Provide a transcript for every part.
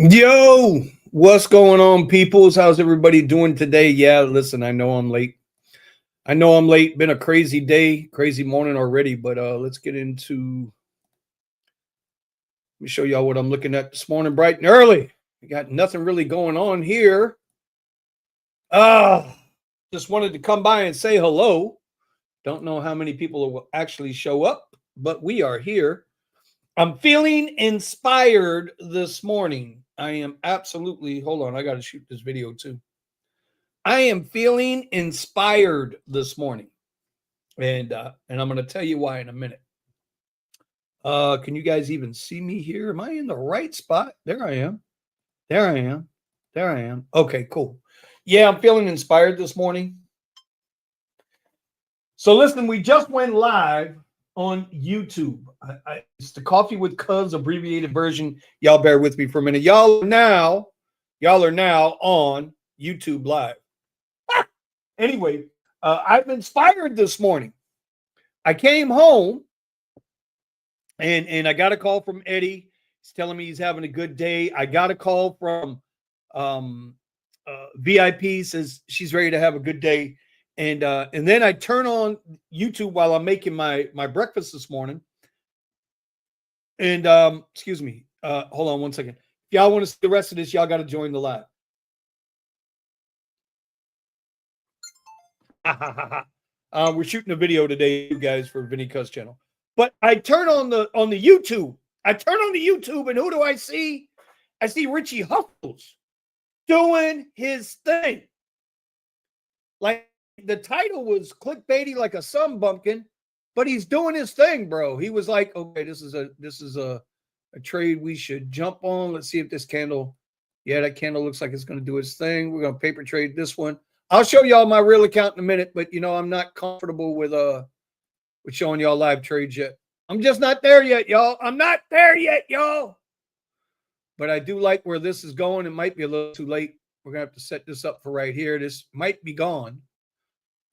Yo, what's going on, peoples? How's everybody doing today? Yeah, listen, I know I'm late. I know I'm late. Been a crazy day, crazy morning already, but let's get into let me show y'all what I'm looking at this morning, bright and early. We got nothing really going on here. Uh just wanted to come by and say hello. Don't know how many people will actually show up, but we are here. I'm feeling inspired this morning. I am absolutely, hold on, I got to shoot this video too. I am feeling inspired this morning, and I'm going to tell you why in a minute. Can you guys even see me here? Am I in the right spot? There I am. There I am. There I am. Okay, cool. Yeah, I'm feeling inspired this morning. So listen, we just went live on YouTube. It's the Coffee with Kuzz abbreviated version. Y'all bear with me for a minute. Y'all are now on YouTube live. Anyway, I've inspired this morning. I came home and I got a call from Eddie. He's telling me he's having a good day. I got a call from VIP, says she's ready to have a good day. And then I turn on YouTube while I'm making my breakfast this morning. And excuse me, hold on one second. If y'all want to see the rest of this, y'all got to join the live. We're shooting a video today, you guys, for Vinny Kuzz channel. But I turn on the YouTube. I turn on the YouTube, and who do I see? I see Richie Hustles doing his thing. Like the title was clickbaity like a sun bumpkin, but he's doing his thing, bro. He was like, okay, this is a trade we should jump on. Let's see if this candle, yeah, that candle looks like it's going to do its thing. We're going to paper trade this one. I'll show y'all my real account in a minute, but you know, I'm not comfortable with showing y'all live trades yet. I'm just not there yet, y'all. I'm not there yet, y'all. But I do like where this is going. It might be a little too late. We're gonna have to set this up for right here. This might be gone.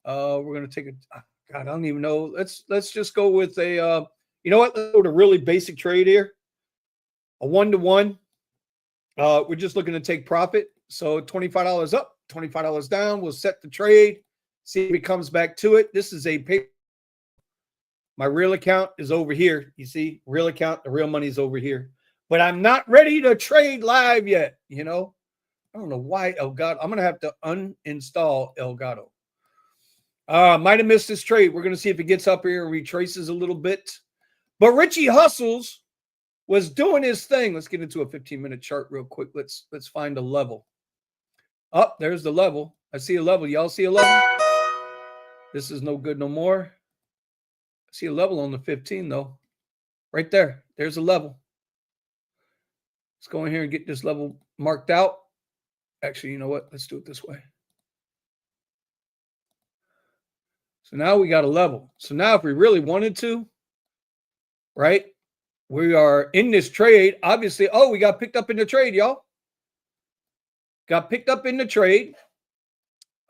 We're gonna take a God, I don't even know. Let's just go with a you know what? Let's go with a really basic trade here. A 1-to-1. We're just looking to take profit. So $25 up, $25 down. We'll set the trade, see if it comes back to it. This is a paper. My real account is over here. You see, real account, the real money's over here. But I'm not ready to trade live yet, you know. I don't know why Elgato. I'm going to have to uninstall Elgato. Might have missed this trade. We're going to see if it gets up here and retraces a little bit. But Richie Hustles was doing his thing. Let's get into a 15-minute chart real quick. Let's find a level. Oh, there's the level. I see a level. Y'all see a level? This is no good no more. I see a level on the 15, though. Right there. There's a level. Let's go in here and get this level marked out. Actually, you know what? Let's do it this way. So now we got a level. So now if we really wanted to, right, we are in this trade. Obviously, oh, we got picked up in the trade, y'all. Got picked up in the trade.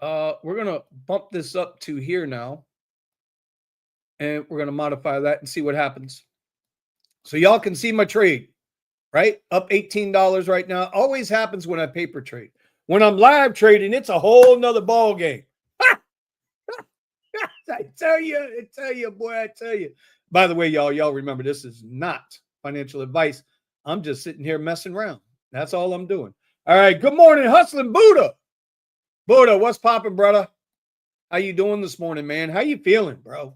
We're going to bump this up to here now. And we're going to modify that and see what happens. So y'all can see my trade, right? Up $18 right now. Always happens when I paper trade. When I'm live trading, it's a whole nother ball game. I tell you, boy, I tell you. By the way, y'all remember, this is not financial advice. I'm just sitting here messing around. That's all I'm doing. All right, good morning, Hustling Buddha. Buddha, what's popping, brother? How you doing this morning, man? How you feeling, bro?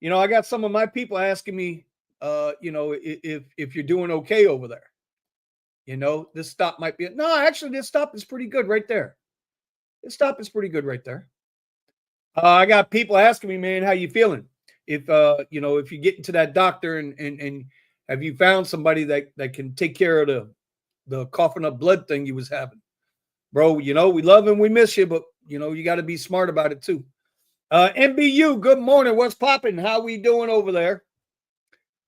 You know, I got some of my people asking me, you know, if you're doing okay over there. You know, this stop might be, no, actually, this stop is pretty good right there. This stop is pretty good right there. I got people asking me, man, how you feeling? If, you know, if you get into that doctor and have you found somebody that can take care of the coughing up blood thing you was having? Bro, you know, we love and we miss you, but, you know, you got to be smart about it too. MBU, good morning. What's popping? How we doing over there?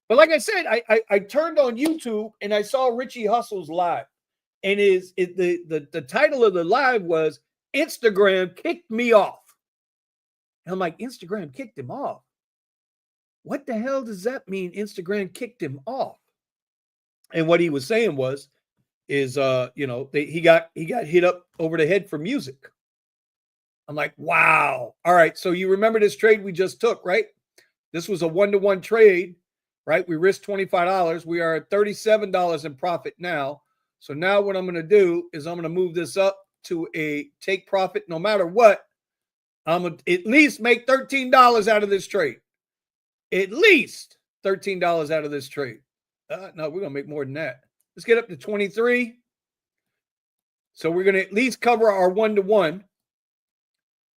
But like I said, I turned on YouTube and I saw Richie Hustles live. And the title of the live was Instagram Kicked Me Off. And I'm like, Instagram kicked him off. What the hell does that mean? Instagram kicked him off. And what he was saying was, is he got hit up over the head for music. I'm like, wow. All right. So you remember this trade we just took, right? This was a 1-to-1 trade, right? We risked $25. We are at $37 in profit now. So now what I'm going to do is I'm going to move this up to a take profit no matter what. I'm going to at least make $13 out of this trade. At least $13 out of this trade. No, we're going to make more than that. Let's get up to 23. So we're going to at least cover our 1-to-1,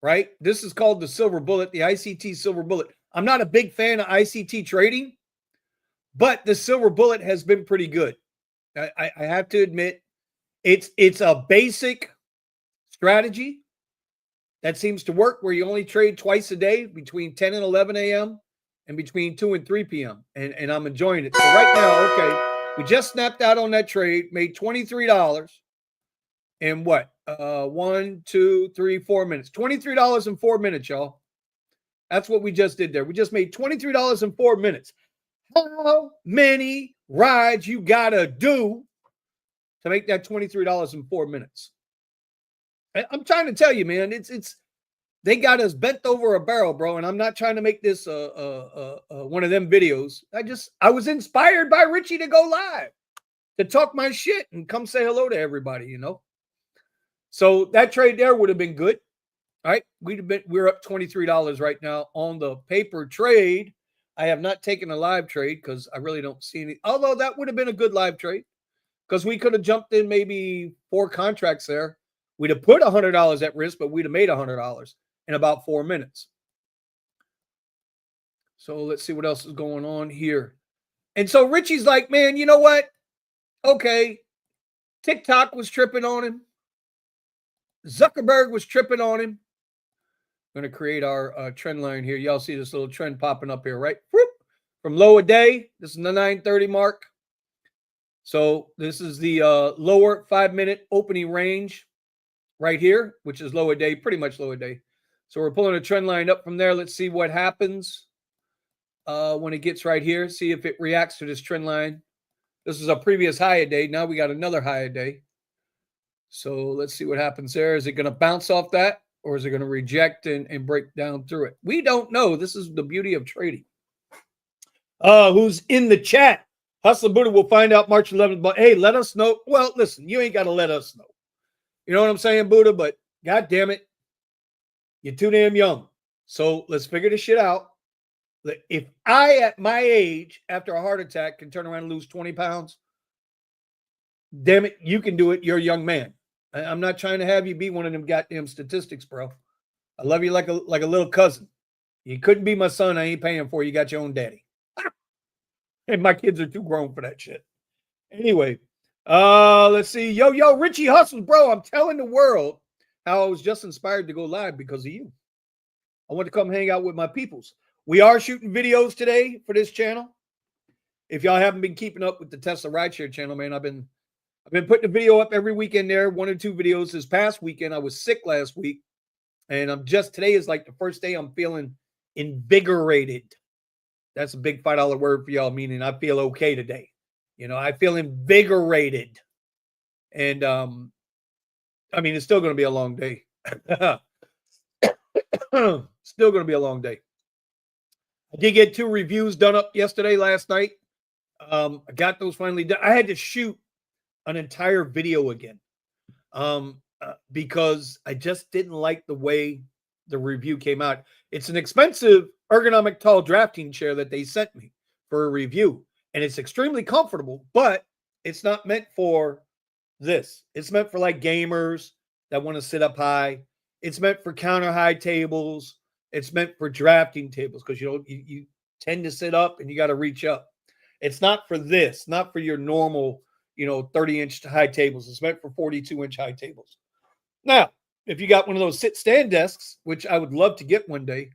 right? This is called the silver bullet, the ICT silver bullet. I'm not a big fan of ICT trading, but the silver bullet has been pretty good. I have to admit, it's a basic strategy that seems to work where you only trade twice a day between 10 and 11 a.m. and between 2 and 3 p.m. And I'm enjoying it. So right now, okay, we just snapped out on that trade, made $23 in what? 1, 2, 3, 4 minutes. $23 in 4 minutes, y'all. That's what we just did there. We just made $23 in 4 minutes. How many rides you gotta do to make that $23 in 4 minutes? I'm trying to tell you, man, it's they got us bent over a barrel, bro. And I'm not trying to make this one of them videos. I was inspired by Richie to go live, to talk my shit and come say hello to everybody, you know. So that trade there would have been good. All right, we're up $23 right now on the paper trade. I have not taken a live trade because I really don't see any. Although that would have been a good live trade because we could have jumped in maybe 4 contracts there. We'd have put $100 at risk, but we'd have made $100 in about 4 minutes. So let's see what else is going on here. And so Richie's like, man, you know what? Okay, TikTok was tripping on him. Zuckerberg was tripping on him. I'm going to create our trend line here. Y'all see this little trend popping up here, right? Whoop. From low a day. This is the 9:30 mark. So this is the lower 5-minute opening range right here, which is low a day, pretty much low a day. So we're pulling a trend line up from there. Let's see what happens when it gets right here. See if it reacts to this trend line. This is a previous high a day. Now we got another high a day. So let's see what happens there. Is it going to bounce off that? Or is it going to reject and break down through it? We don't know. This is the beauty of trading. Who's in the chat? Hustler Buddha will find out March 11th. But hey, let us know. Well, listen, you ain't got to let us know. You know what I'm saying, Buddha? But God damn it, you're too damn young. So let's figure this shit out. If I, at my age, after a heart attack, can turn around and lose 20 pounds, damn it, you can do it. You're a young man. I'm not trying to have you be one of them goddamn statistics, bro. I love you like a little cousin. You couldn't be my son. I ain't paying for you. You got your own daddy. And my kids are too grown for that shit. Anyway, let's see. Yo, Richie hustles, bro. I'm telling the world how I was just inspired to go live because of you. I want to come hang out with my peoples. We are shooting videos today for this channel. If y'all haven't been keeping up with the Tesla Rideshare channel, man, I've been putting a video up every weekend there, 1 or 2 videos. This past weekend, I was sick last week, and today is like the first day I'm feeling invigorated. That's a big $5 word for y'all, meaning I feel okay today. You know, I feel invigorated. And, I mean, it's still going to be a long day. Still going to be a long day. I did get 2 reviews done up last night. I got those finally done. I had to shoot an entire video again because I just didn't like the way the review came out. It's an expensive ergonomic tall drafting chair that they sent me for a review, and it's extremely comfortable, but it's not meant for this. It's meant for like gamers that want to sit up high. It's meant for counter high tables. It's meant for drafting tables because you tend to sit up and you got to reach up. It's not for this, not for your normal 30-inch high tables. It's meant for 42-inch high tables. Now, if you got one of those sit-stand desks, which I would love to get one day,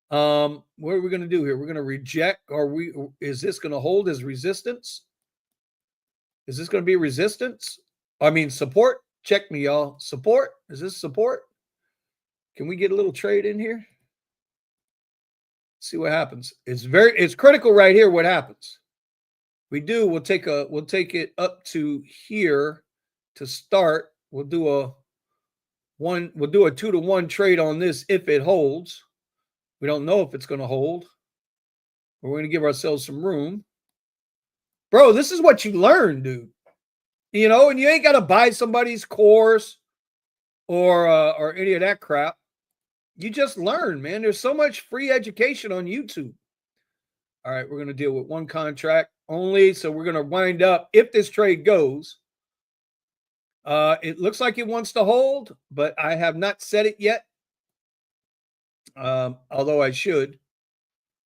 what are we going to do here? We're going to reject, is this going to hold as resistance? Is this going to be resistance? I mean, support? Check me, y'all. Support? Is this support? Can we get a little trade in here? See what happens. It's critical right here what happens. We'll take it up to here. to start. We'll do a 2-to-1 trade on this if it holds. We don't know if it's going to hold. We're going to give ourselves some room. Bro, this is what you learn, dude. You know, and you ain't got to buy somebody's course or any of that crap. You just learn, man. There's so much free education on YouTube. All right, we're going to deal with one contract only. So we're going to wind up, if this trade goes, it looks like it wants to hold, but I have not set it yet. Although I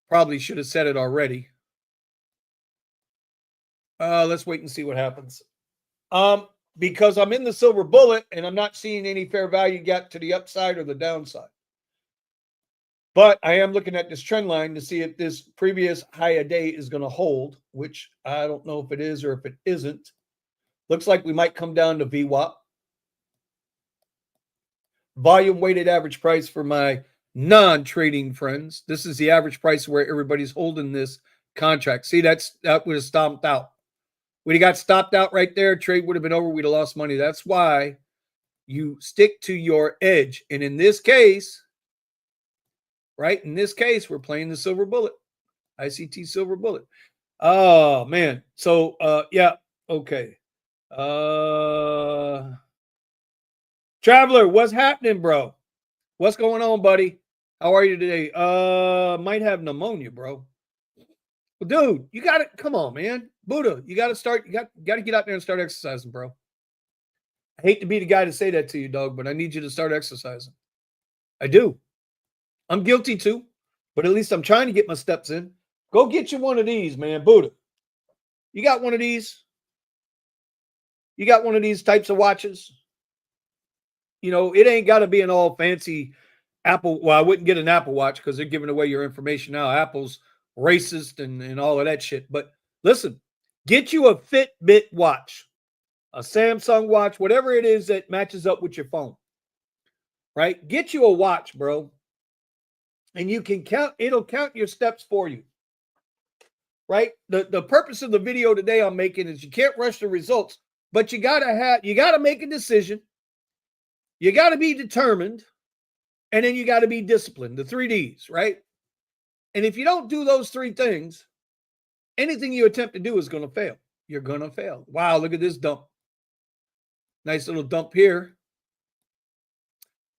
probably should have set it already. Let's wait and see what happens. Because I'm in the silver bullet and I'm not seeing any fair value gap to the upside or the downside. But I am looking at this trend line to see if this previous high a day is going to hold, which I don't know if it is or if it isn't. Looks like we might come down to VWAP. Volume weighted average price for my non-trading friends. This is the average price where everybody's holding this contract. See, that would have stomped out. When he got stopped out right there, trade would have been over. We'd have lost money. That's why you stick to your edge. And in this case, right? In this case, we're playing the silver bullet, ICT silver bullet. Oh, man. So, yeah. Okay. Traveler, what's happening, bro? What's going on, buddy? How are you today? Might have pneumonia, bro. Well, dude, you got it. Come on, man. Buddha, you got to start. You got to get out there and start exercising, bro. I hate to be the guy to say that to you, dog, but I need you to start exercising. I do. I'm guilty too, but at least I'm trying to get my steps in. Go get you one of these, man. Buddha, you got one of these? You got one of these types of watches? You know, it ain't got to be an all fancy Apple. Well, I wouldn't get an Apple Watch because they're giving away your information now. Apple's racist and all of that shit. But listen, get you a Fitbit watch, a Samsung watch, whatever it is that matches up with your phone, right? Get you a watch, bro. And you can count, it'll count your steps for you, right? The purpose of the video today I'm making is you can't rush the results, but you got to make a decision. You got to be determined, and then you got to be disciplined, the 3 Ds, right? And if you don't do those 3 things, anything you attempt to do is going to fail. You're going to fail. Wow, look at this dump. Nice little dump here.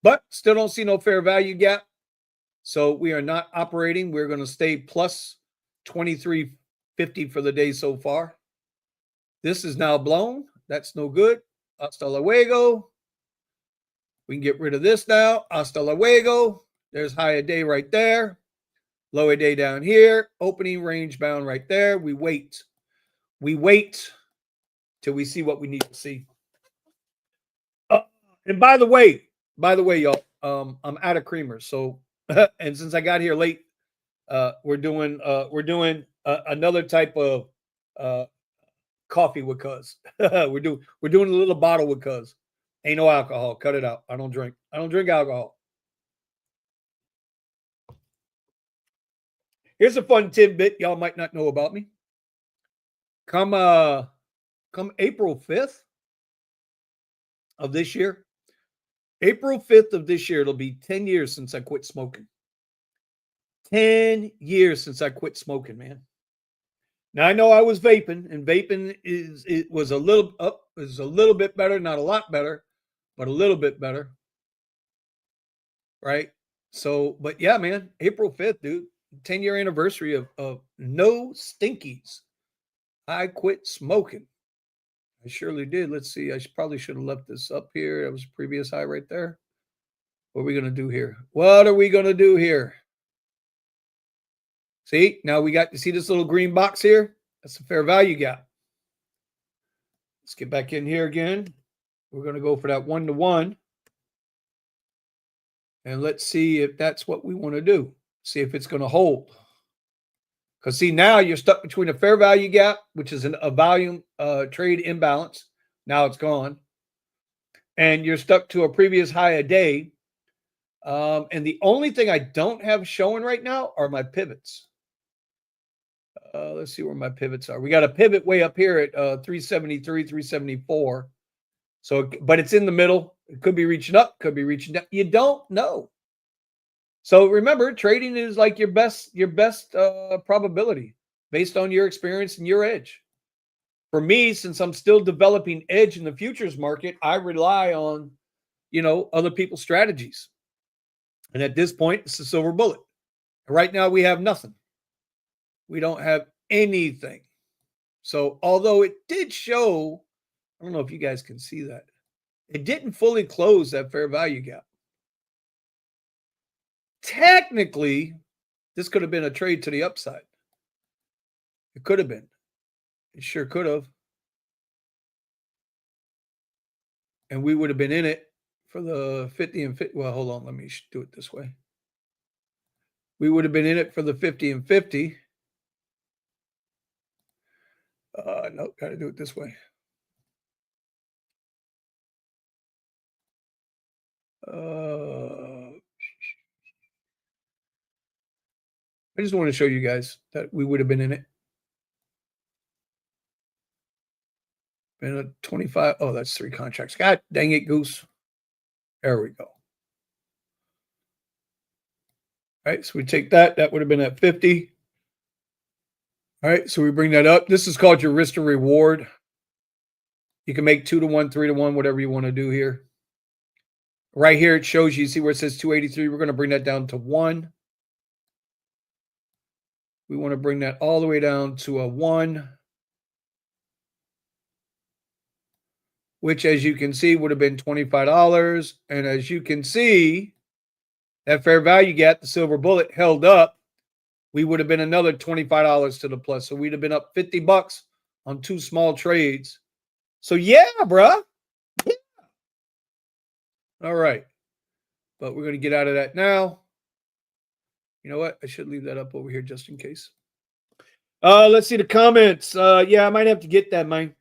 But still don't see no fair value gap. So we are not operating. We're going to stay plus 23.50 for the day so far. This is now blown. That's no good. Hasta luego. We can get rid of this now. Hasta luego. There's high a day right there. Low a day down here. Opening range bound right there. We wait. We wait till we see what we need to see. And by the way, y'all, I'm out of creamers. So, and since I got here late, we're doing another type of coffee with Kuzz. we're doing a little bottle with Kuzz. Ain't no alcohol. Cut it out. I don't drink alcohol. Here's a fun tidbit y'all might not know about me. Come April 5th of this year. April 5th of this year, it'll be 10 years since I quit smoking. 10 years since I quit smoking, man. Now I know I was vaping, and vaping was a little bit better, not a lot better, but a little bit better. Right? So, but yeah, man, April 5th, dude. 10-year anniversary of no stinkies. I quit smoking. I surely did. Let's see. I probably should have left this up here. That was a previous high right there. What are we going to do here? What are we going to do here? See, now we got to see this little green box here. That's a fair value gap. Let's get back in here again. We're going to go for that 1-to-1. And let's see if that's what we want to do. See if it's going to hold. Because see, now you're stuck between a fair value gap, which is a volume trade imbalance. Now it's gone. And you're stuck to a previous high a day. And the only thing I don't have showing right now are my pivots. Let's see where my pivots are. We got a pivot way up here at 373, 374. So, but it's in the middle. It could be reaching up, could be reaching down. You don't know. So remember, trading is like your best probability based on your experience and your edge. For me, since I'm still developing edge in the futures market, I rely on, other people's strategies. And at this point, it's a silver bullet. Right now, we have nothing. We don't have anything. So although it did show, I don't know if you guys can see that, it didn't fully close that fair value gap. Technically, this could have been a trade to the upside. It could have been. It sure could have. And we would have been in it for the 50 and 50. Well, hold on. Let me do it this way. We would have been in it for the 50 and 50. No, got to do it this way. I just want to show you guys that we would have been in it. Been a 25. Oh, that's 3 contracts. God dang it, Goose. There we go. All right, so we take that. That would have been at 50. All right, so we bring that up. This is called your risk to reward. You can make 2 to 1, 3 to 1, whatever you want to do here. Right here, it shows you, see where it says 283. We're going to bring that down to 1. We want to bring that all the way down to a 1, which, as you can see, would have been $25. And as you can see, that fair value gap, the silver bullet, held up. We would have been another $25 to the plus. So we'd have been up $50 on 2 small trades. So yeah, bruh. Yeah. All right. But we're going to get out of that now. You know what? I should leave that up over here just in case. Let's see the comments. Yeah, I might have to get that, man.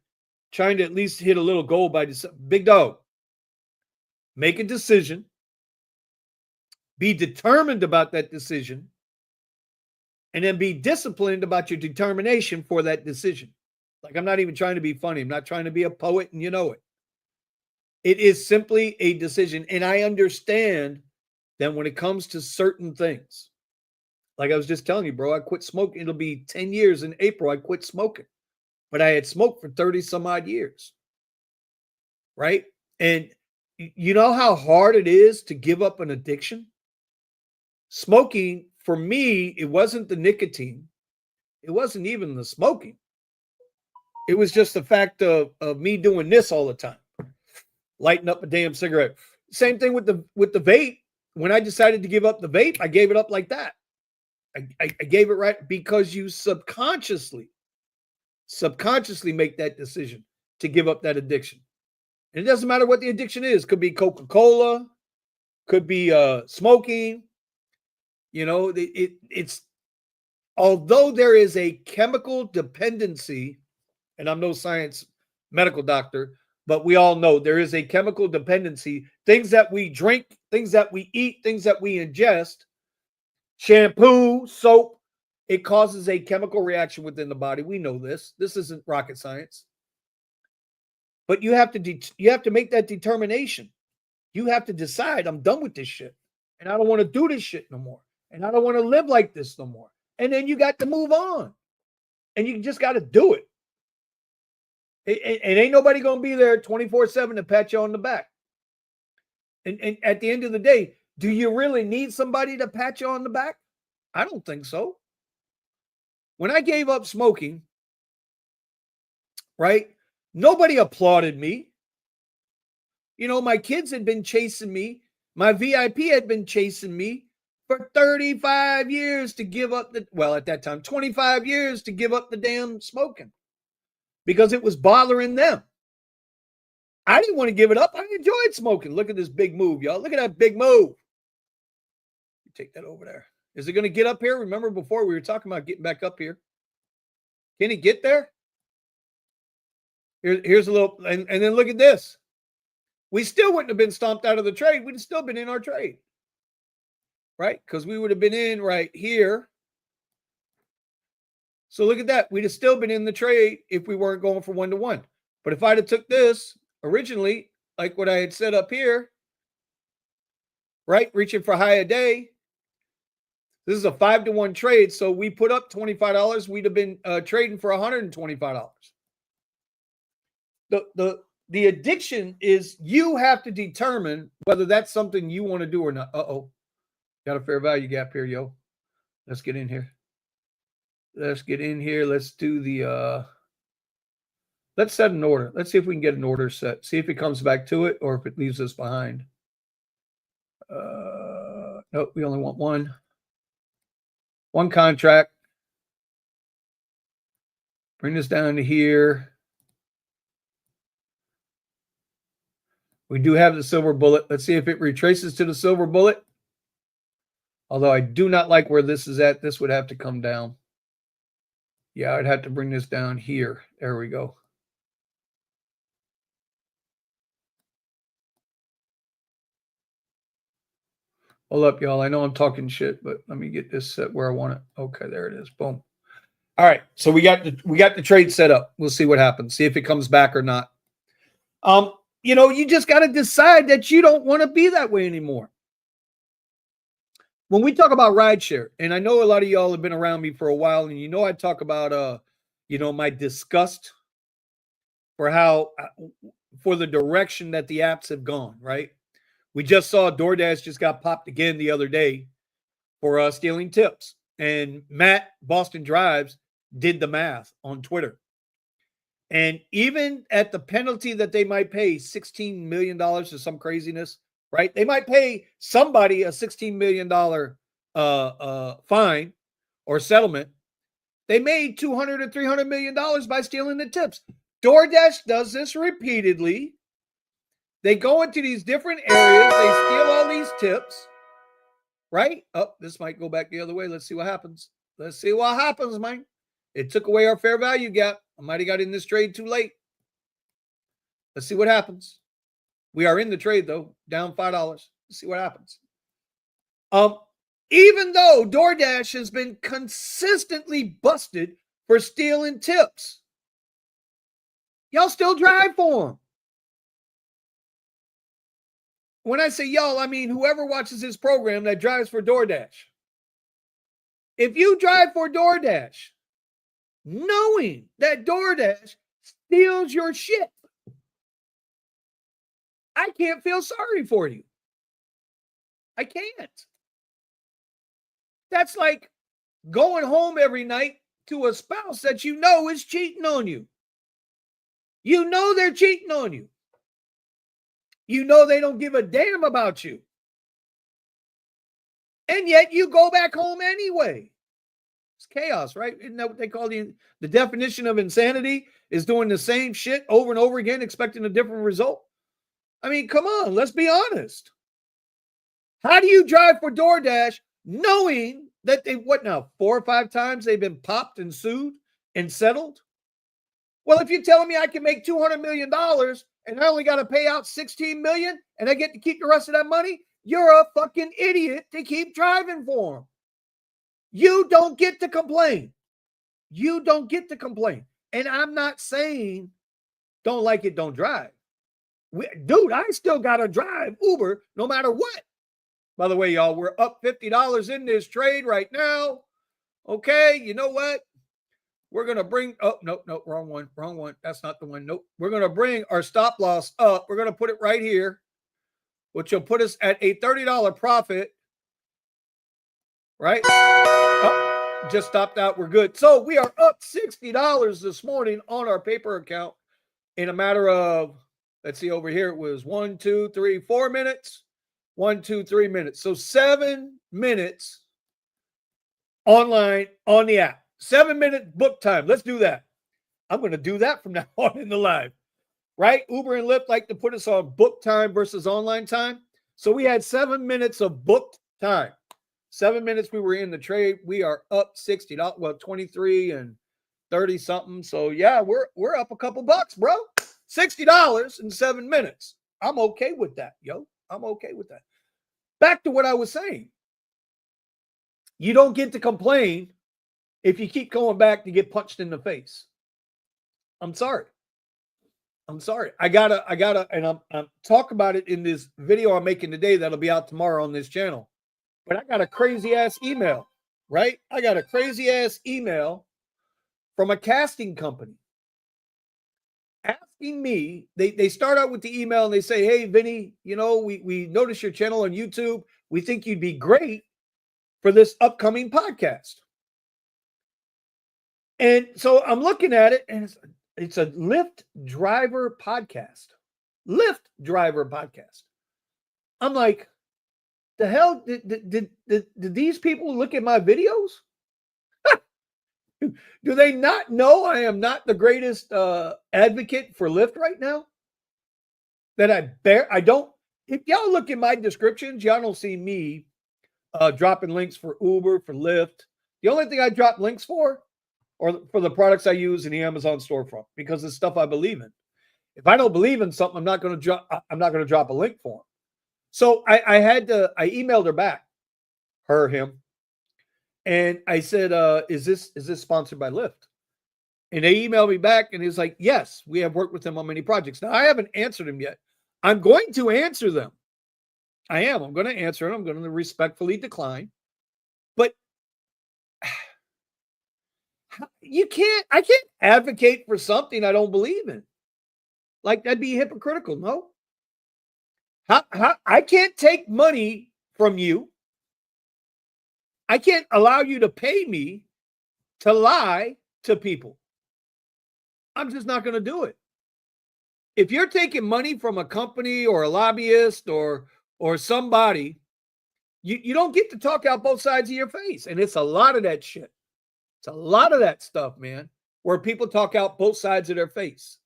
Trying to at least hit a little goal by this. Big dog. Make a decision. Be determined about that decision. And then be disciplined about your determination for that decision. Like, I'm not even trying to be funny. I'm not trying to be a poet, and you know it. It is simply a decision. And I understand that when it comes to certain things, like I was just telling you, bro, I quit smoking. It'll be 10 years in April. I quit smoking. But I had smoked for 30 some odd years. Right? And you know how hard it is to give up an addiction? Smoking, for me, it wasn't the nicotine. It wasn't even the smoking. It was just the fact of me doing this all the time. Lighting up a damn cigarette. Same thing with the vape. When I decided to give up the vape, I gave it up like that. I gave it right because you subconsciously make that decision to give up that addiction. And it doesn't matter what the addiction is. Could be Coca-Cola, could be smoking. You know, it's although there is a chemical dependency, and I'm no science medical doctor, but we all know there is a chemical dependency. Things that we drink, things that we eat, things that we ingest, shampoo, soap, it causes a chemical reaction within the body. We know this. This isn't rocket science. But you have to make that determination. You have to decide, I'm done with this shit. And I don't want to do this shit no more. And I don't want to live like this no more. And then you got to move on. And you just got to do it. And ain't nobody going to be there 24/7 to pat you on the back. And at the end of the day, do you really need somebody to pat you on the back? I don't think so. When I gave up smoking, right, nobody applauded me. You know, my kids had been chasing me. My VIP had been chasing me for 35 years to give up at that time, 25 years to give up the damn smoking because it was bothering them. I didn't want to give it up. I enjoyed smoking. Look at this big move, y'all. Look at that big move. Take that over there. Is it going to get up here? Remember before we were talking about getting back up here. Can it get there? Here's a little, and then look at this. We still wouldn't have been stomped out of the trade. We'd have still been in our trade. Right? Because we would have been in right here. So look at that. We'd have still been in the trade if we weren't going for 1-to-1. But if I'd have took this, originally, like what I had said up here, right? Reaching for high a day. This is a 5-to-1 trade. So we put up $25. We'd have been trading for $125. The addiction is you have to determine whether that's something you want to do or not. Uh-oh. Got a fair value gap here, yo. Let's get in here. Let's get in here. Let's do the let's set an order. Let's see if we can get an order set. See if it comes back to it or if it leaves us behind. Nope, we only want one. One contract. Bring this down to here. We do have the silver bullet. Let's see if it retraces to the silver bullet. Although I do not like where this is at. This would have to come down. Yeah, I'd have to bring this down here. There we go. Hold up, y'all. I know I'm talking shit, but let me get this set where I want it. Okay, there it is. Boom. All right. So we got the trade set up. We'll see what happens. See if it comes back or not. You just got to decide that you don't want to be that way anymore. When we talk about rideshare, and I know a lot of y'all have been around me for a while, and I talk about my disgust for the direction that the apps have gone, right? We just saw DoorDash just got popped again the other day for stealing tips. And Matt, Boston Drives, did the math on Twitter. And even at the penalty that they might pay, $16 million or some craziness, right? They might pay somebody a $16 million fine or settlement. They made $200 or $300 million by stealing the tips. DoorDash does this repeatedly. They go into these different areas. They steal all these tips, right? Oh, this might go back the other way. Let's see what happens. Let's see what happens, man. It took away our fair value gap. I might have got in this trade too late. Let's see what happens. We are in the trade, though, down $5. Let's see what happens. Even though DoorDash has been consistently busted for stealing tips, y'all still drive for them. When I say y'all, I mean whoever watches this program that drives for DoorDash. If you drive for DoorDash, knowing that DoorDash steals your shit, I can't feel sorry for you. I can't. That's like going home every night to a spouse that you know is cheating on you. You know they're cheating on you. You know they don't give a damn about you. And yet you go back home anyway. It's chaos, right? Isn't that what they call the definition of insanity? Is doing the same shit over and over again, expecting a different result? I mean, come on, let's be honest. How do you drive for DoorDash knowing that 4 or 5 times they've been popped and sued and settled? Well, if you're telling me I can make $200 million and I only got to pay out $16 million and I get to keep the rest of that money, you're a fucking idiot to keep driving for them. You don't get to complain. You don't get to complain. And I'm not saying don't like it, don't drive. Dude, I still got to drive Uber no matter what. By the way, y'all, we're up $50 in this trade right now. Okay, you know what? We're going to bring, no, wrong one. That's not the one. Nope. We're going to bring our stop loss up. We're going to put it right here, which will put us at a $30 profit, right? Oh, just stopped out. We're good. So we are up $60 this morning on our paper account in a matter of, let's see over here. It was 1, 2, 3, 4 minutes. 1, 2, 3 minutes. So 7 minutes online on the app. 7-minute book time. Let's do that. I'm going to do that from now on in the live, right? Uber and Lyft like to put us on book time versus online time. So we had 7 minutes of booked time. 7 minutes we were in the trade. We are up $60. Well, 23 and 30 something. So yeah, we're up a couple bucks, bro. $60 in 7 minutes. I'm okay with that, yo. I'm okay with that. Back to what I was saying. You don't get to complain if you keep going back to get punched in the face. I'm sorry. I'm sorry. I gotta, and I'm talk about it in this video I'm making today that'll be out tomorrow on this channel. But I got a crazy ass email, right? I got a crazy ass email from a casting company asking me. They start out with the email and they say, "Hey, Vinny, we noticed your channel on YouTube. We think you'd be great for this upcoming podcast." And so I'm looking at it, and it's a Lyft driver podcast. Lyft driver podcast. I'm like, the hell did these people look at my videos? Do they not know I am not the greatest advocate for Lyft right now? That I don't. If y'all look at my descriptions, y'all don't see me dropping links for Uber, for Lyft. The only thing I drop links for or for the products I use in the Amazon storefront, because it's stuff I believe in. If I don't believe in something, I'm not going to drop a link for them. So I emailed her back, him, and I said, is this sponsored by Lyft? And they emailed me back, and he's like, yes, we have worked with them on many projects. Now, I haven't answered them yet. I'm going to answer them. I am. I'm going to answer them. I'm going to respectfully decline. But I can't advocate for something I don't believe in. Like, that'd be hypocritical, no? I can't take money from you. I can't allow you to pay me to lie to people. I'm just not going to do it. If you're taking money from a company or a lobbyist or somebody, you don't get to talk out both sides of your face. And it's a lot of that shit. It's a lot of that stuff, man, where people talk out both sides of their face.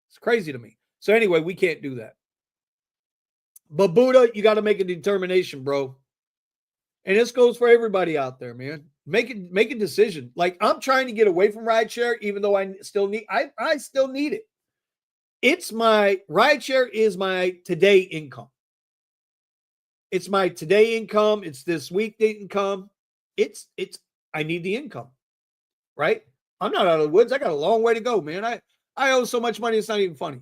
It's crazy to me. So anyway, we can't do that. But Buddha, you got to make a determination, bro. And this goes for everybody out there, man. Make a decision. Like, I'm trying to get away from rideshare, even though I still need it. It's my rideshare is my today income. It's my today income. It's this weekday income. I need the income, right? I'm not out of the woods. I got a long way to go, man. I owe so much money, it's not even funny.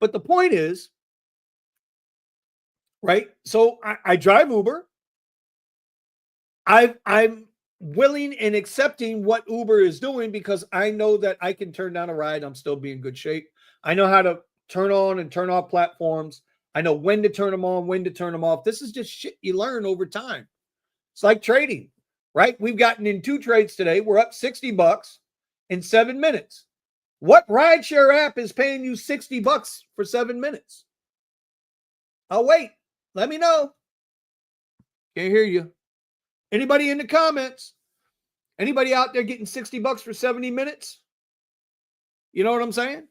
But the point is, right? So I drive Uber. I'm willing and accepting what Uber is doing because I know that I can turn down a ride. I'm still be in good shape. I know how to turn on and turn off platforms. I know when to turn them on, when to turn them off. This is just shit you learn over time. It's like trading, right? We've gotten in 2 trades today. We're up $60 in 7 minutes. What rideshare app is paying you $60 for 7 minutes? I'll wait. Let me know. Can't hear you. Anybody in the comments? Anybody out there getting $60 for 70 minutes? You know what I'm saying?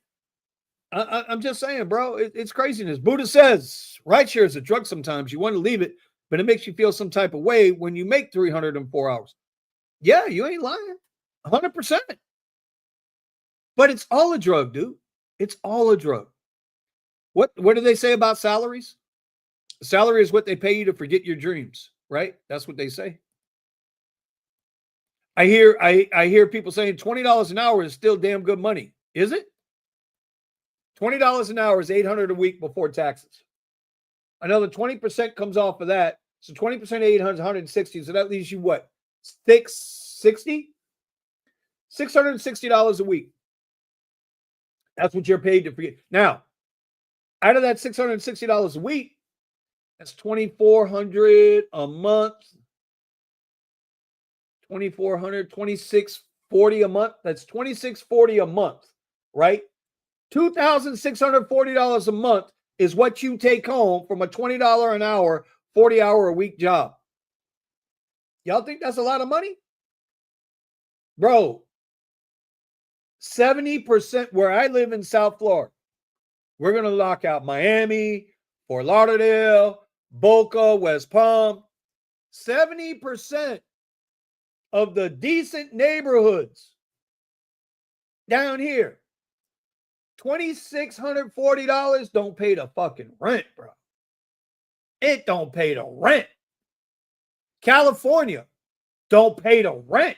I'm just saying, bro. It's craziness. Buddha says, rideshare is a drug sometimes. You want to leave it, but it makes you feel some type of way when you make 304 hours. Yeah, you ain't lying. 100%. But it's all a drug, dude. It's all a drug. What do they say about salaries? Salary is what they pay you to forget your dreams, right? That's what they say. I hear people saying $20 an hour is still damn good money. Is it? $20 an hour is $800 a week before taxes. Another 20% comes off of that. So 20% of 800 is 160. So that leaves you what? $660 a week. That's what you're paid to forget. Now, out of that $660 a week, that's $2,400 a month. $2,400, $2,640 a month. That's $2,640 a month, right? $2,640 a month is what you take home from a $20 an hour, 40-hour a week job. Y'all think that's a lot of money? Bro, 70% where I live in South Florida, we're going to lock out Miami, Fort Lauderdale, Boca, West Palm. 70% of the decent neighborhoods down here, $2,640 don't pay the fucking rent, bro. It don't pay the rent. California don't pay the rent.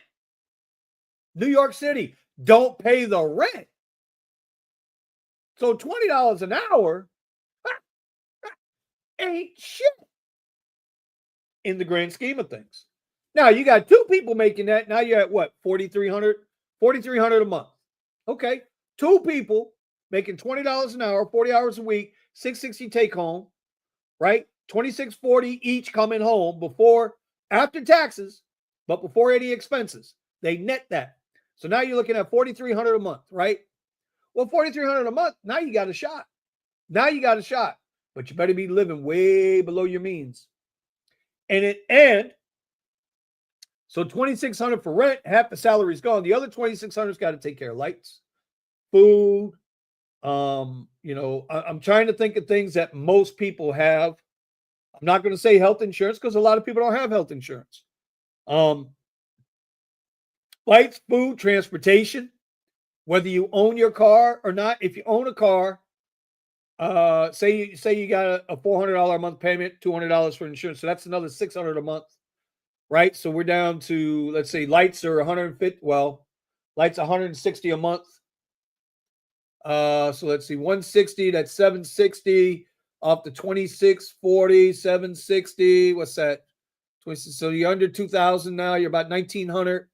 New York City don't pay the rent. So $20 an hour ain't shit in the grand scheme of things. Now you got two people making that. Now you're at what? 4,300? 4,300 a month. Okay. Two people making $20 an hour, 40 hours a week, 660 take home, right? 2640 each coming home after taxes, but before any expenses. They net that. So now you're looking at 4,300 a month, right? Well, 4,300 a month, now you got a shot. Now you got a shot. But you better be living way below your means. And so 2,600 for rent, half the salary's gone. The other 2,600's got to take care of lights, food. I'm trying to think of things that most people have. I'm not going to say health insurance because a lot of people don't have health insurance. Lights, food, transportation, whether you own your car or not. If you own a car, say you got a $400 a month payment, $200 for insurance. So that's another $600 a month, right? So we're down to, let's say lights are 150. Well, lights 160 a month. So let's see, 160, that's 760 off the 2640, 760. What's that? So you're under 2,000 now. You're about 1,900.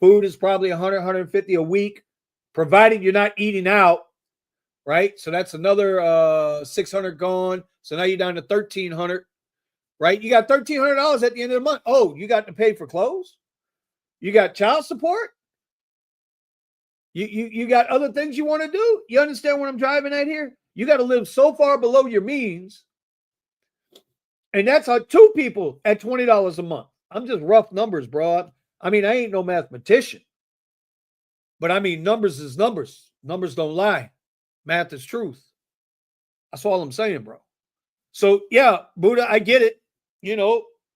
Food is probably 100, 150 a week, provided you're not eating out, right? So that's another 600 gone. So now you're down to 1,300, right? You got $1,300 at the end of the month. Oh, you got to pay for clothes? You got child support? You got other things you want to do? You understand what I'm driving at here? You got to live so far below your means. And that's how two people at $20 a month. I'm just rough numbers, bro. I mean, I ain't no mathematician. But I mean, numbers is numbers. Numbers don't lie. Math is truth. That's all I'm saying, bro. So, yeah, Buddha, I get it.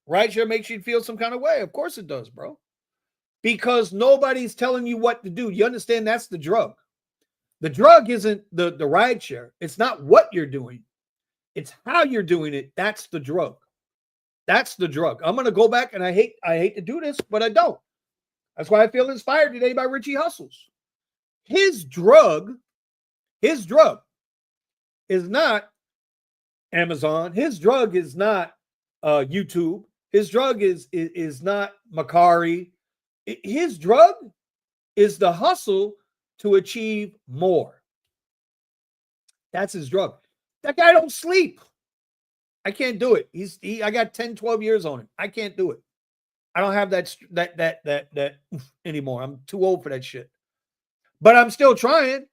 Rideshare makes you feel some kind of way. Of course it does, bro. Because nobody's telling you what to do. You understand that's the drug. The drug isn't the rideshare. It's not what you're doing. It's how you're doing it. That's the drug. That's the drug. I'm going to go back, and I hate to do this, but I don't. That's why I feel inspired today by Richie Hustles. His drug is not Amazon. His drug is not YouTube. His drug is not Macari. His drug is the hustle to achieve more. That's his drug. That guy don't sleep. I can't do it. I got 10, 12 years on him. I can't do it. I don't have that anymore. I'm too old for that shit. But I'm still trying.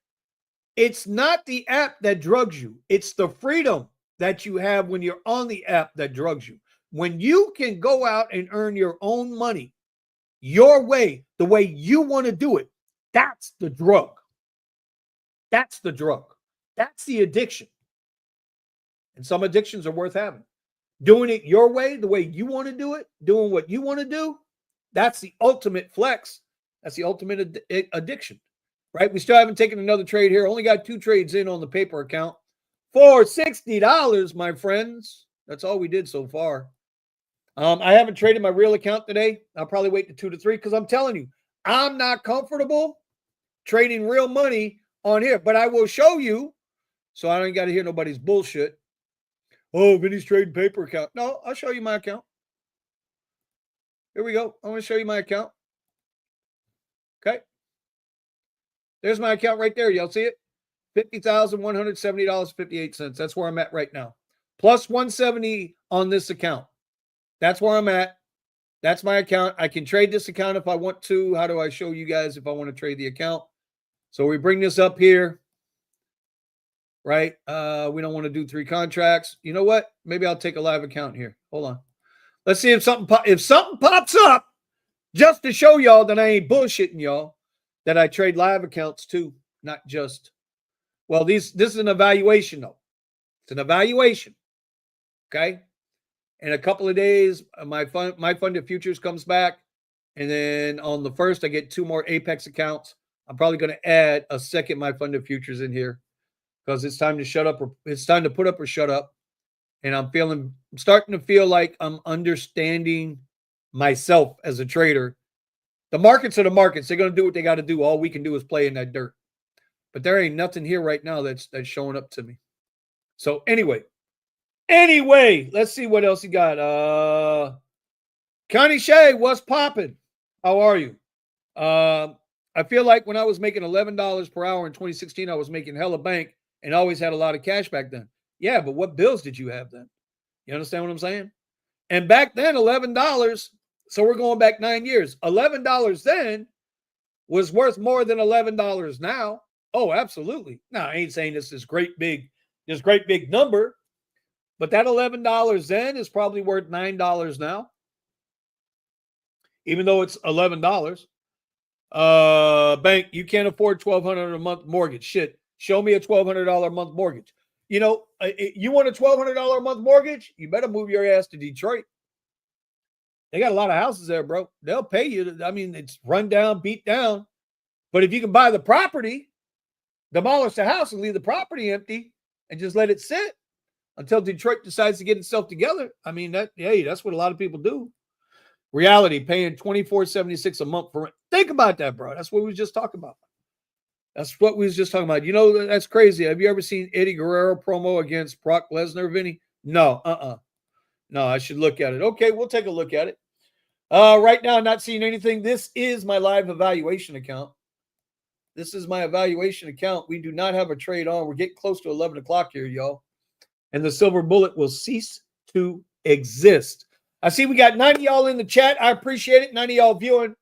It's not the app that drugs you. It's the freedom that you have when you're on the app that drugs you. When you can go out and earn your own money your way, the way you want to do it, that's the drug. That's the drug. That's the addiction. And some addictions are worth having. Doing it your way, the way you want to do it, doing what you want to do, that's the ultimate flex. That's the ultimate addiction, right? We still haven't taken another trade here. Only got 2 trades in on the paper account for $60, my friends. That's all we did so far. I haven't traded my real account today. I'll probably wait to 2 to 3 because I'm telling you, I'm not comfortable trading real money on here, but I will show you so I don't got to hear nobody's bullshit. Oh, Vinny's trading paper account. No, I'll show you my account. Here we go. I'm going to show you my account. Okay. There's my account right there. Y'all see it? $50,170.58. That's where I'm at right now. Plus 170 on this account. That's where I'm at. That's my account. I can trade this account if I want to. How do I show you guys if I want to trade the account? So we bring this up here. Right? We don't want to do 3 contracts. You know what? Maybe I'll take a live account here. Hold on. Let's see if something pops up just to show y'all that I ain't bullshitting y'all, that I trade live accounts too, not just. Well, this is an evaluation though. It's an evaluation. Okay? In a couple of days, my funded futures comes back, and then on the 1st I get 2 more Apex accounts. I'm probably going to add a second my funded futures in here. Because it's time to shut up, or it's time to put up or shut up. And I'm starting to feel like I'm understanding myself as a trader. The markets are the markets. They're going to do what they got to do. All we can do is play in that dirt. But there ain't nothing here right now that's showing up to me. So anyway, let's see what else you got. Connie Shay, what's popping? How are you? I feel like when I was making $11 per hour in 2016, I was making hella bank and always had a lot of cash back then. Yeah, but what bills did you have then? You understand what I'm saying? And back then, $11, so we're going back 9 years. $11 then was worth more than $11 now. Oh, absolutely. Now, I ain't saying this great big number, but that $11 then is probably worth $9 now, even though it's $11. Bank, you can't afford $1,200 a month mortgage. Shit, show me a $1,200 a month mortgage. You know, you want a $1,200 a month mortgage? You better move your ass to Detroit. They got a lot of houses there, bro. They'll pay you. I mean, it's run down, beat down. But if you can buy the property, demolish the house and leave the property empty and just let it sit until Detroit decides to get itself together. I mean, that's what a lot of people do. Reality, paying $24.76 a month for rent. Think about that, bro. That's what we was just talking about. You know, that's crazy. Have you ever seen Eddie Guerrero promo against Brock Lesnar, Vinny? No, No, I should look at it. Okay, we'll take a look at it. Right now, I'm not seeing anything. This is my live evaluation account. This is my evaluation account. We do not have a trade on. We're getting close to 11 o'clock here, y'all. And the silver bullet will cease to exist. I see we got 90 y'all in the chat. I appreciate it. 90 y'all viewing.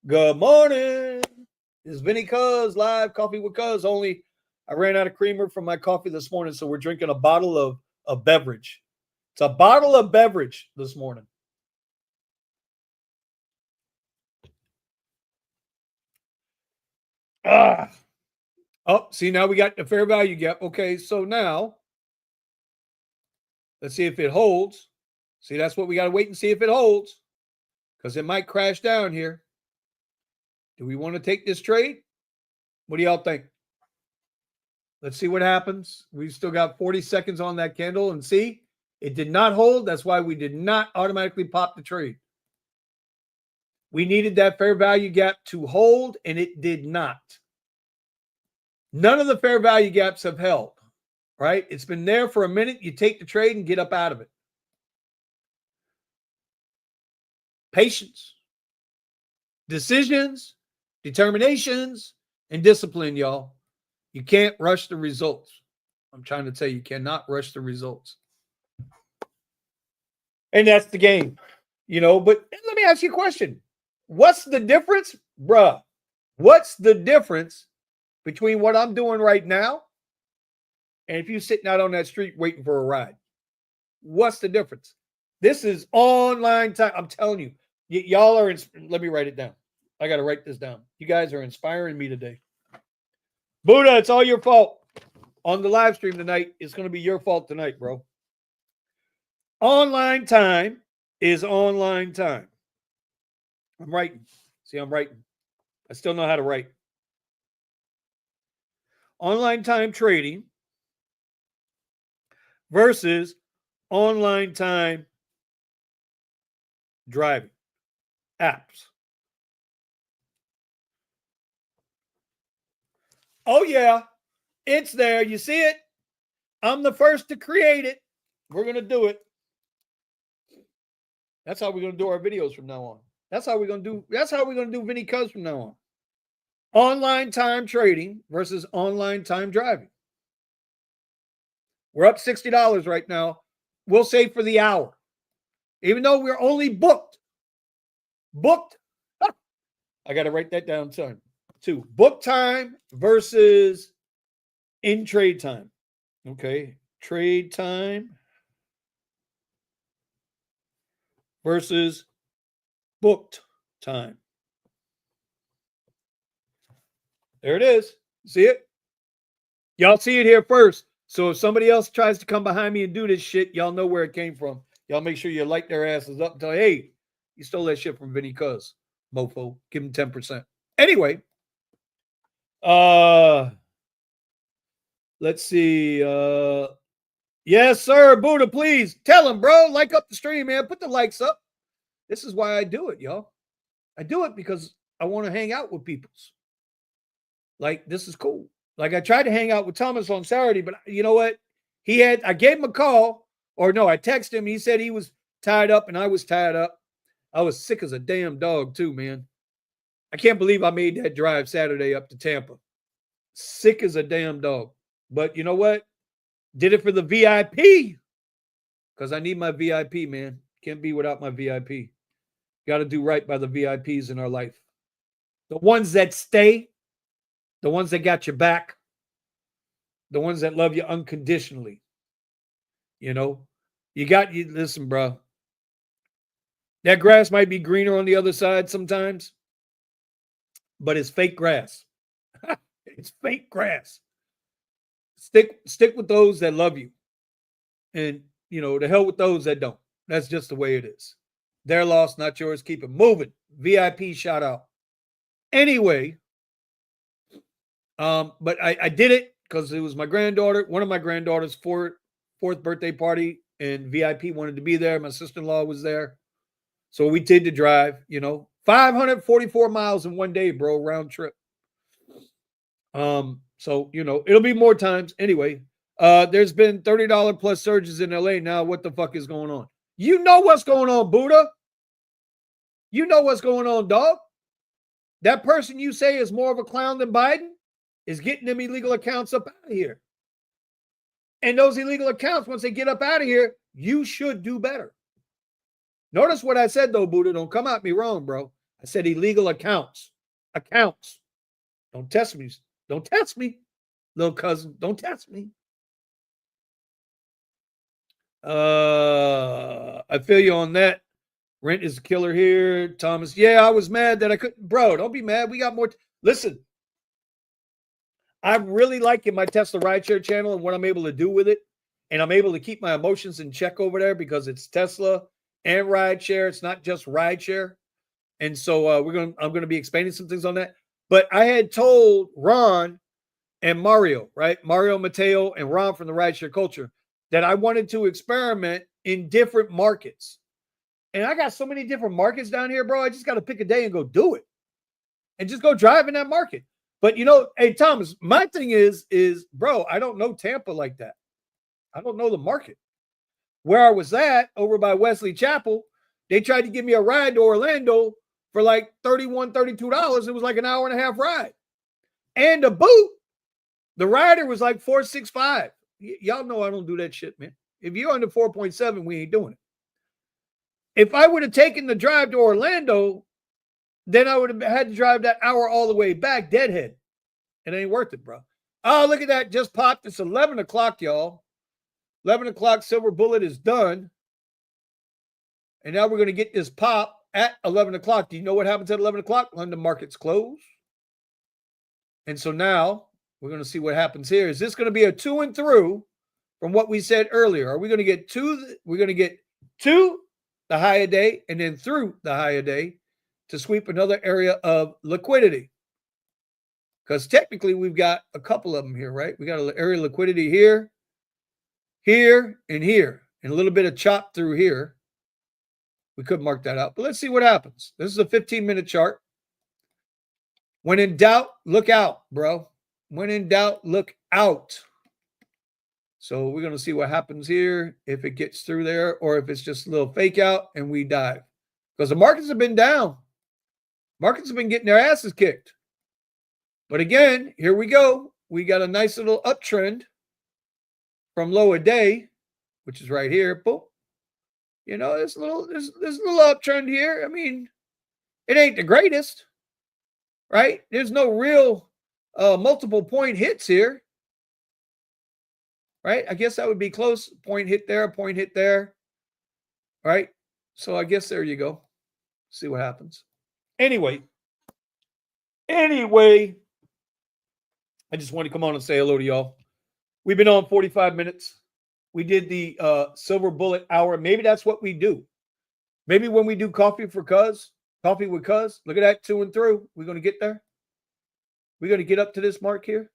Good morning. This is Vinny Kuzz, live coffee with Kuzz. Only I ran out of creamer from my coffee this morning, so we're drinking a bottle of beverage. It's a bottle of beverage this morning. Oh, see, now we got the fair value gap. Okay, so now let's see if it holds. See, that's what we got to wait and see if it holds, because it might crash down here. Do we want to take this trade? What do y'all think? Let's see what happens. We've still got 40 seconds on that candle, and see, it did not hold. That's why we did not automatically pop the trade. We needed that fair value gap to hold, and it did not. None of the fair value gaps have held, right? It's been there for a minute. You take the trade and get up out of it. Patience, decisions, determinations, and discipline, y'all. You can't rush the results. I'm trying to tell you, you cannot rush the results. And that's the game, you know. But let me ask you a question. What's the difference, bruh? What's the difference between what I'm doing right now and if you're sitting out on that street waiting for a ride? What's the difference? This is online time. I'm telling you, y'all are. Let me write it down. I got to write this down. You guys are inspiring me today. Buddha, it's all your fault. On the live stream tonight, it's going to be your fault tonight, bro. Online time is online time. I'm writing. See, I'm writing. I still know how to write. Online time trading versus online time driving apps. Oh, yeah, it's there. You see it? I'm the first to create it. We're going to do it. That's how we're going to do our videos from now on. That's how we're going to do Vinny Kuzz from now on. Online time trading versus online time driving. We're up $60 right now. We'll say for the hour. Even though we're only booked. I got to write that down too. Book time versus in trade time. Okay. Trade time versus booked time. There it is. See it? Y'all see it here first. So if somebody else tries to come behind me and do this shit, y'all know where it came from. Y'all make sure you light their asses up and tell, hey, you stole that shit from Vinny Kuzz, mofo. Give him 10%. Anyway, let's see. Yes, sir. Buddha, please tell him, bro. Like up the stream, man. Put the likes up. This is why I do it, y'all. I do it because I want to hang out with peoples. Like, this is cool. Like I tried to hang out with Thomas on Saturday, but you know what? I gave him a call, or no, I texted him. He said he was tied up and I was tied up. I was sick as a damn dog too, man. I can't believe I made that drive Saturday up to Tampa. Sick as a damn dog. But you know what? Did it for the VIP because I need my VIP, man. Can't be without my VIP. Got to do right by the VIPs in our life. The ones that stay, the ones that got your back, the ones that love you unconditionally. You know, listen, bro. That grass might be greener on the other side sometimes, but it's fake grass. It's fake grass. Stick with those that love you. And, the hell with those that don't. That's just the way it is. Their loss, not yours. Keep it moving. VIP shout out. Anyway, but I did it because it was my granddaughter, one of my granddaughter's fourth birthday party, and VIP wanted to be there. My sister-in-law was there. So we did the drive, 544 miles in one day, bro, round trip. So, it'll be more times. Anyway, there's been $30 plus surges in LA. Now, what the fuck is going on? You know what's going on, Buddha. You know what's going on, dog. That person you say is more of a clown than Biden is getting them illegal accounts up out of here. And those illegal accounts, once they get up out of here, you should do better. Notice what I said, though, Buddha. Don't come at me wrong, bro. I said illegal accounts. Accounts. Don't test me. Don't test me, little cousin. Don't test me. I feel you on that. Rent is a killer here. Thomas, yeah, I was mad that I couldn't. Bro, don't be mad. We got more. Listen, I'm really liking my Tesla rideshare channel and what I'm able to do with it. And I'm able to keep my emotions in check over there because it's Tesla and rideshare. It's not just rideshare. And so I'm going to be expanding some things on that. But I had told Ron and Mario, right? Mario, Mateo, and Ron from the rideshare culture that I wanted to experiment in different markets. And I got so many different markets down here, bro. I just got to pick a day and go do it. And just go drive in that market. But, hey, Thomas, my thing is, bro, I don't know Tampa like that. I don't know the market. Where I was at, over by Wesley Chapel, they tried to give me a ride to Orlando for like $31, $32. It was like an hour and a half ride. And to boot, the rider was like $465. Y'all know I don't do that shit, man. If you're under 4.7, we ain't doing it. If I would have taken the drive to Orlando, then I would have had to drive that hour all the way back, deadhead. It ain't worth it, bro. Oh, look at that. Just popped. It's 11 o'clock, y'all. 11 o'clock, Silver Bullet is done. And now we're going to get this pop at 11 o'clock. Do you know what happens at 11 o'clock? London markets close. And so now we're going to see what happens here. Is this going to be a to and through from what we said earlier? Are we going to get to the higher day and then through the higher day to sweep another area of liquidity? Because technically we've got a couple of them here, right? We got an area of liquidity here, here, and here, and a little bit of chop through here. We could mark that out, but let's see what happens. This is a 15-minute chart. When in doubt, look out, bro. When in doubt, look out. So we're going to see what happens here, if it gets through there or if it's just a little fake out and we dive. Because the markets have been down. Markets have been getting their asses kicked. But again, here we go. We got a nice little uptrend from lower day, which is right here. Boom. There's a little uptrend here. I mean, it ain't the greatest, right? There's no real multiple point hits here, right? I guess that would be close. Point hit there, right? So I guess there you go. See what happens. Anyway, I just want to come on and say hello to y'all. We've been on 45 minutes. We did the Silver Bullet hour. Maybe that's what we do. Maybe when we do coffee with Kuzz, look at that, to and through. We're going to get there. We're going to get up to this mark here.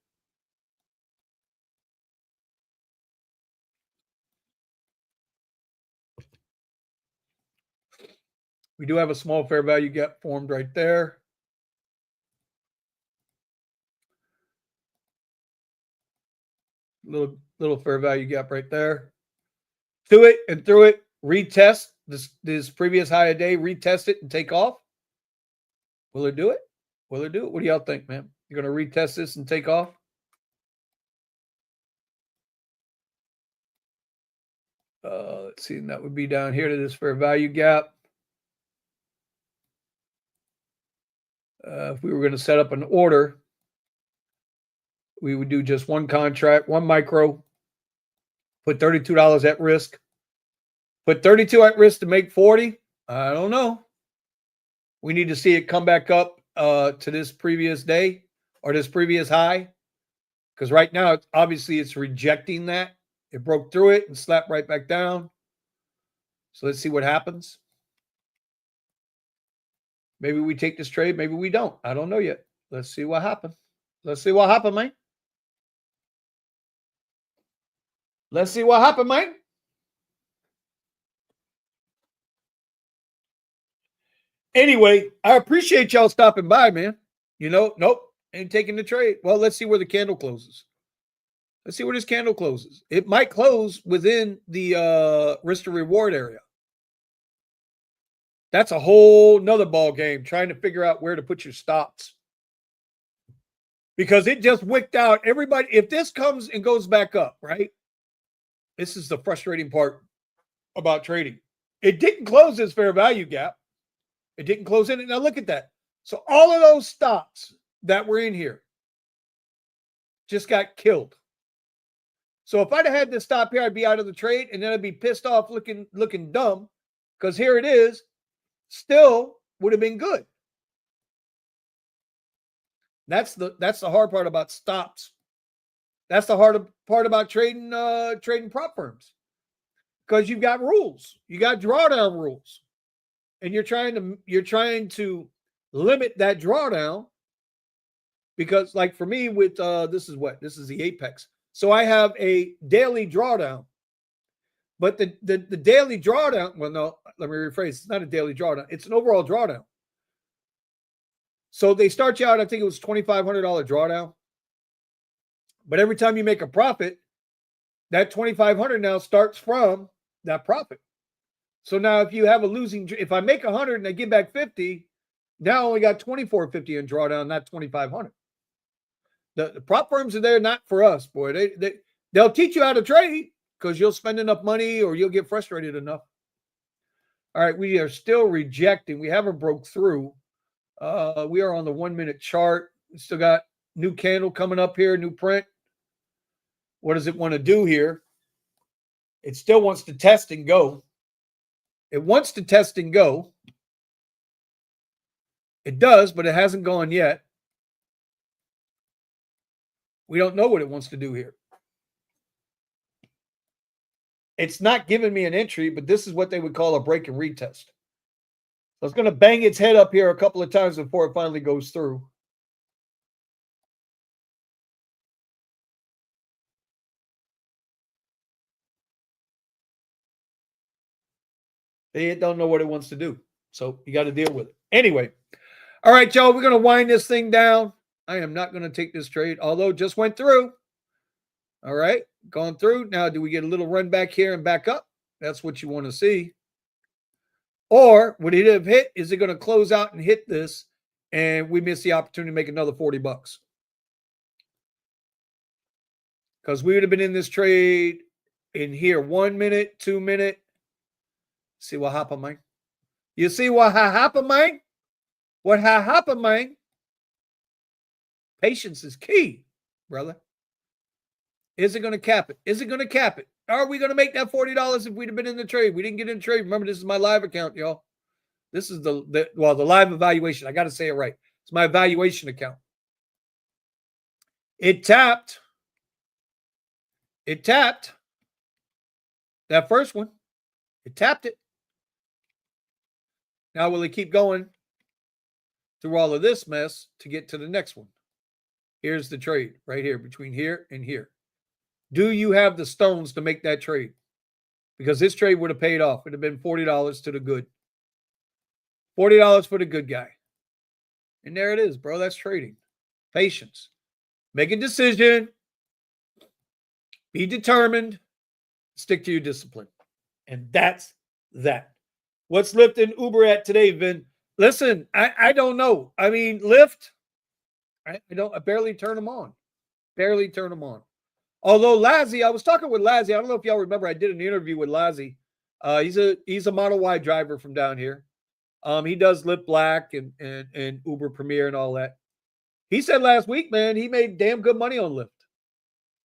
We do have a small fair value gap formed right there. Little fair value gap right there. To it and through it. Retest this previous high a day. Retest it and take off. Will it do it? Will it do it? What do y'all think, man? You're going to retest this and take off? Let's see. And that would be down here to this fair value gap. If we were going to set up an order, we would do just one contract, one micro, put $32 at risk. Put 32 at risk to make 40. I don't know. We need to see it come back up to this previous day or this previous high. Because right now, obviously, it's rejecting that. It broke through it and slapped right back down. So let's see what happens. Maybe we take this trade. Maybe we don't. I don't know yet. Let's see what happens. Let's see what happens, man. Let's see what happens, man. Anyway, I appreciate y'all stopping by, man. You know, nope, ain't taking the trade. Well, let's see where the candle closes. Let's see where this candle closes. It might close within the risk to reward area. That's a whole nother ball game, trying to figure out where to put your stops. Because it just wicked out everybody. If this comes and goes back up, right? This is the frustrating part about trading. It didn't close this fair value gap. It didn't close in it. Now look at that. So all of those stops that were in here just got killed. So if I'd have had this stop here, I'd be out of the trade, and then I'd be pissed off looking dumb, because here it is, still would have been good. That's the hard part about stops. That's the hard part about trading prop firms, because you've got rules. You got drawdown rules. And you're trying to limit that drawdown, because, like, for me with this is the apex. So I have a daily drawdown, but the daily drawdown. Well, no, let me rephrase. It's not a daily drawdown. It's an overall drawdown. So they start you out. I think it was $2,500 drawdown, but every time you make a profit, that $2,500 now starts from that profit. So now if you have a losing, if I make 100 and I give back 50, now I only got 2450 in drawdown, not 2,500. The prop firms are there not for us, boy. They'll teach you how to trade because you'll spend enough money or you'll get frustrated enough. All right, we are still rejecting. We haven't broke through. We are on the 1 minute chart. We still got new candle coming up here, new print. What does it want to do here? It still wants to test and go. It wants to test and go. It does, but it hasn't gone yet. We don't know what it wants to do here. It's not giving me an entry, but this is what they would call a break and retest. So it's going to bang its head up here a couple of times before it finally goes through. They don't know what it wants to do. So you got to deal with it. Anyway. All right, y'all. We're going to wind this thing down. I am not going to take this trade, although it just went through. All right. Gone through. Now, do we get a little run back here and back up? That's what you want to see. Or would it have hit? Is it going to close out and hit this, and we miss the opportunity to make another $40? Because we would have been in this trade in here 1 minute, 2 minute. See what happened, man? You see what happened, man? What happened, man? Patience is key, brother. Is it going to cap it? Is it going to cap it? Are we going to make that $40 if we'd have been in the trade? We didn't get in the trade. Remember, this is my live account, y'all. This is the live evaluation. I got to say it right. It's my evaluation account. It tapped. It tapped. That first one. It tapped it. Now, will it keep going through all of this mess to get to the next one? Here's the trade right here between here and here. Do you have the stones to make that trade? Because this trade would have paid off. It would have been $40 to the good. $40 for the good guy. And there it is, bro. That's trading. Patience. Make a decision. Be determined. Stick to your discipline. And that's that. What's Lyft and Uber at today, Vin? Listen, I don't know. I mean, Lyft, I barely turn them on. Barely turn them on. Although Lazzy, I was talking with Lazzy. I don't know if y'all remember, I did an interview with Lazzy. He's a Model Y driver from down here. He does Lyft Black and Uber Premier and all that. He said last week, man, he made damn good money on Lyft.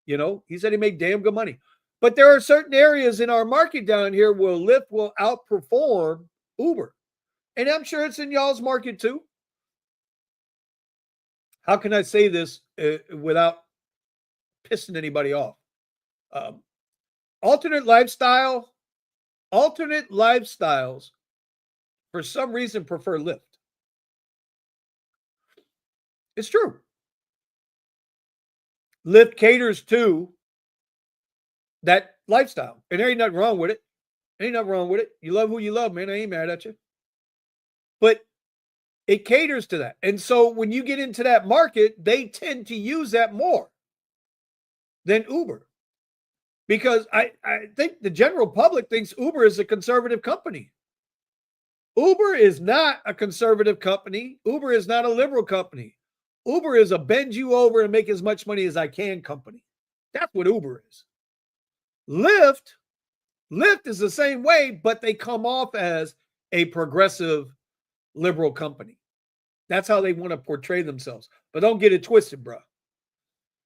You know, he said he made damn good money. But there are certain areas in our market down here where Lyft will outperform Uber. And I'm sure it's in y'all's market too. How can I say this without pissing anybody off? Alternate lifestyles, for some reason, prefer Lyft. It's true. Lyft caters to that lifestyle. And there ain't nothing wrong with it. Ain't nothing wrong with it. You love who you love, man. I ain't mad at you. But it caters to that. And so when you get into that market, they tend to use that more than Uber. Because I think the general public thinks Uber is a conservative company. Uber is not a conservative company. Uber is not a liberal company. Uber is a bend you over and make as much money as I can company. That's what Uber is. Lyft is the same way, but they come off as a progressive liberal company. That's how they want to portray themselves. But don't get it twisted, bro.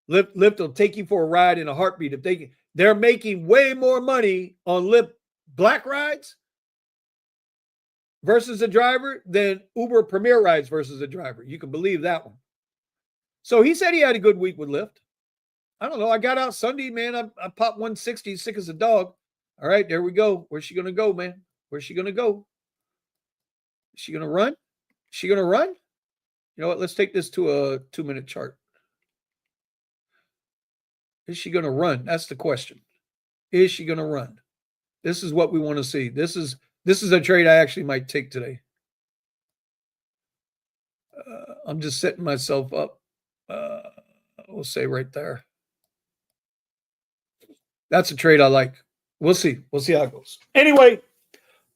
Lyft will take you for a ride in a heartbeat. If they're making way more money on Lyft Black rides versus a driver than Uber Premier rides versus a driver. You can believe that one. So he said he had a good week with Lyft. I don't know. I got out Sunday, man. I popped 160, sick as a dog. All right, there we go. Where's she going to go, man? Where's she going to go? Is she going to run? Is she going to run? You know what? Let's take this to a 2-minute chart. Is she going to run? That's the question. Is she going to run? This is what we want to see. This is a trade I actually might take today. I'm just setting myself up. We'll say right there. That's a trade I like. We'll see. We'll see how it goes. Anyway,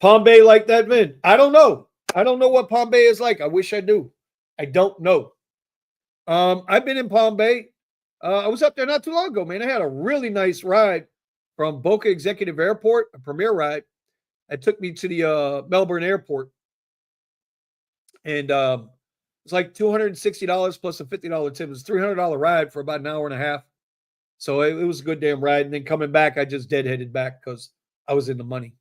Palm Bay like that, Vin. I don't know. I don't know what Palm Bay is like. I wish I knew. I don't know. I've been in Palm Bay. I was up there not too long ago, man. I had a really nice ride from Boca Executive Airport, a premier ride. It took me to the Melbourne airport. And it's like $260 plus a $50 tip. It was a $300 ride for about an hour and a half. So it was a good damn ride. And then coming back, I just deadheaded back because I was in the money.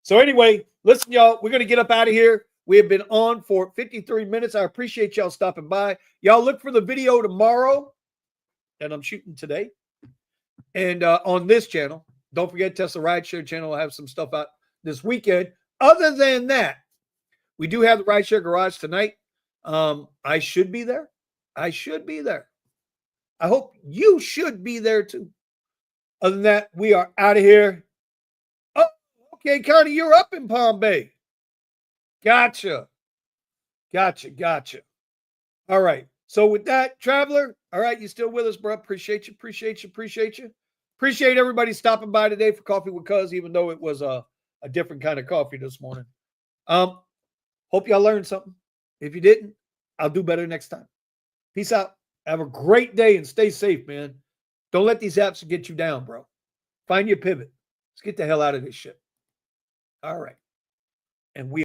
So anyway, listen, y'all, we're going to get up out of here. We have been on for 53 minutes. I appreciate y'all stopping by. Y'all look for the video tomorrow that I'm shooting today. And on this channel, don't forget Tesla Rideshare channel. I'll have some stuff out this weekend. Other than that, we do have the Rideshare Garage tonight. I should be there. I should be there. I hope you should be there too. Other than that, we are out of here. Oh, okay, Connie, you're up in Palm Bay. Gotcha. All right. So with that, Traveler, all right, you still with us, bro? Appreciate you. Appreciate everybody stopping by today for Coffee with Kuzz, even though it was a different kind of coffee this morning. Hope y'all learned something. If you didn't, I'll do better next time. Peace out. Have a great day and stay safe, man. Don't let these apps get you down, bro. Find your pivot. Let's get the hell out of this shit. All right. And we